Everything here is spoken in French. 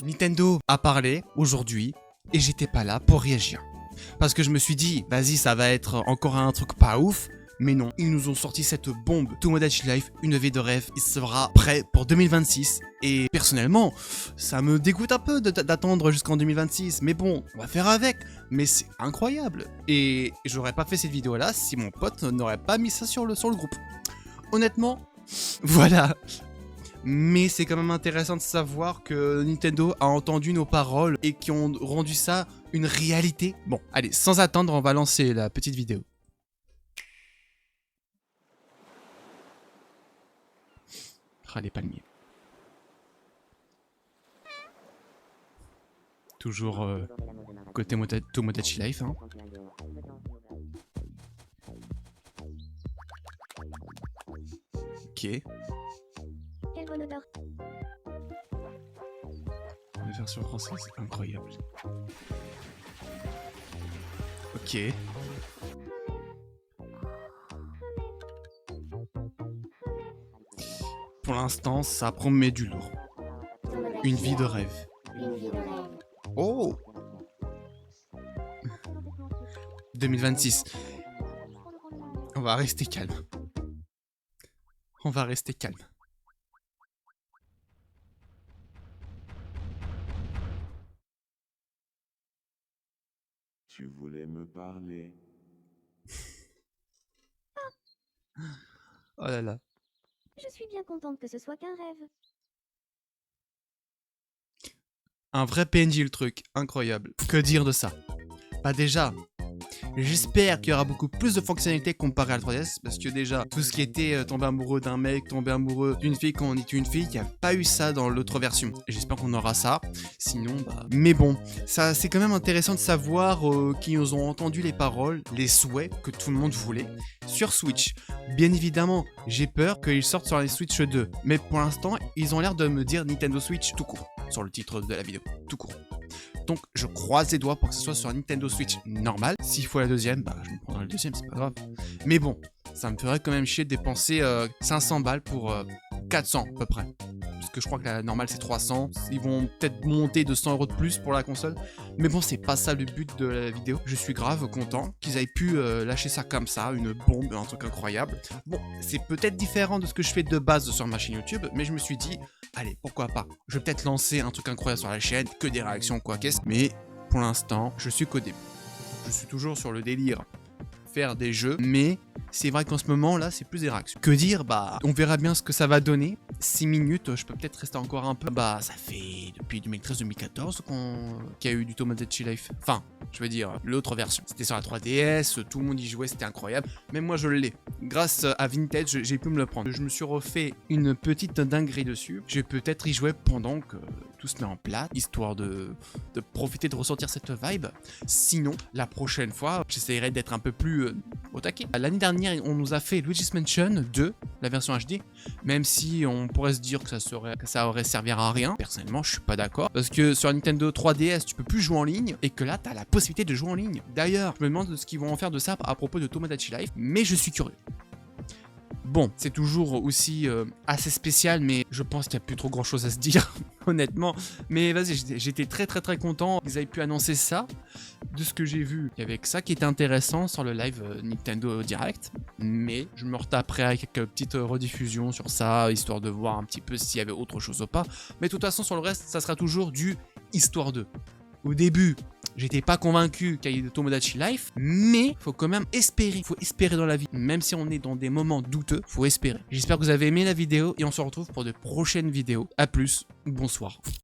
Nintendo a parlé aujourd'hui et j'étais pas là pour réagir. Parce que je me suis dit, vas-y, ça va être encore un truc pas ouf. Mais non, ils nous ont sorti cette bombe Tomodachi Life, une vie de rêve. Il sera prêt pour 2026. Et personnellement, ça me dégoûte un peu d'attendre jusqu'en 2026. Mais bon, on va faire avec. Mais c'est incroyable. Et j'aurais pas fait cette vidéo là si mon pote n'aurait pas mis ça sur le groupe. Honnêtement, voilà. Mais c'est quand même intéressant de savoir que Nintendo a entendu nos paroles et qui ont rendu ça une réalité. Bon, allez, sans attendre, on va lancer la petite vidéo. Ah, les palmiers. Toujours côté Tomodachi Life. Hein. Ok. Quelle bonne odeur. La version française, c'est incroyable. Ok. Pour l'instant, ça promet du lourd. Une vie de rêve. Une vie de rêve. Oh 2026. On va rester calme. On va rester calme. Tu voulais me parler. Oh là là. Je suis bien contente que ce soit qu'un rêve. Un vrai PNJ le truc. Incroyable. Que dire de ça? Bah déjà, j'espère qu'il y aura beaucoup plus de fonctionnalités comparé à la 3DS. Parce que déjà, tout ce qui était tomber amoureux d'un mec, tomber amoureux d'une fille quand on est une fille, il n'y a pas eu ça dans l'autre version. Et j'espère qu'on aura ça. Sinon, bah... Mais bon, ça c'est quand même intéressant de savoir qu'ils nous ont entendu les paroles, les souhaits que tout le monde voulait sur Switch. Bien évidemment, j'ai peur qu'ils sortent sur les Switch 2. Mais pour l'instant, ils ont l'air de me dire Nintendo Switch tout court. Sur le titre de la vidéo, tout court. Donc je croise les doigts pour que ce soit sur Nintendo Switch normal. S'il faut la deuxième, bah je me prendrai la deuxième, c'est pas grave. Mais bon, ça me ferait quand même chier de dépenser 500 balles pour 400 à peu près. Parce que je crois que la normale c'est 300. Ils vont peut-être monter de 100 € de plus pour la console. Mais bon, c'est pas ça le but de la vidéo. Je suis grave content qu'ils aient pu lâcher ça comme ça, une bombe, un truc incroyable. Bon, c'est peut-être différent de ce que je fais de base sur ma chaîne YouTube, mais je me suis dit, allez, pourquoi pas. Je vais peut-être lancer un truc incroyable sur la chaîne, que des réactions, quoi qu'est-ce. Mais pour l'instant, je suis qu'au début. Je suis toujours sur le délire faire des jeux, mais c'est vrai qu'en ce moment là c'est plus des réactions. Que dire, bah on verra bien ce que ça va donner. 6 minutes, je peux peut-être rester encore un peu. Bah ça fait depuis 2013-2014 qu'il y a eu du Tomodachi Life. Enfin, je veux dire, l'autre version. C'était sur la 3DS, tout le monde y jouait, c'était incroyable. Même moi je l'ai. Grâce à Vintage, j'ai pu me le prendre. Je me suis refait une petite dinguerie dessus. Je vais peut-être y jouer pendant que tout se met en place, histoire de profiter de ressentir cette vibe. Sinon, la prochaine fois, j'essaierai d'être un peu plus au taquet. L'année dernière, on nous a fait Luigi's Mansion 2, la version HD, même si on pourrait se dire que ça aurait servi à rien. Personnellement, je suis pas d'accord, parce que sur la Nintendo 3DS, tu peux plus jouer en ligne, et que là, tu as la possibilité de jouer en ligne. D'ailleurs, je me demande ce qu'ils vont en faire de ça à propos de Tomodachi Life, mais je suis curieux. Bon, c'est toujours aussi assez spécial, mais je pense qu'il n'y a plus trop grand chose à se dire, honnêtement. Mais vas-y, j'étais très content qu'ils aient pu annoncer ça. De ce que j'ai vu, il y avait que ça qui était intéressant sur le live Nintendo Direct. Mais je me retaperai avec quelques petites rediffusions sur ça, histoire de voir un petit peu s'il y avait autre chose ou pas. Mais de toute façon, sur le reste, ça sera toujours du Histoire 2. Au début, j'étais pas convaincu qu'il y ait de Tomodachi Life, mais faut quand même espérer. Faut espérer dans la vie. Même si on est dans des moments douteux, faut espérer. J'espère que vous avez aimé la vidéo et on se retrouve pour de prochaines vidéos. A plus, bonsoir.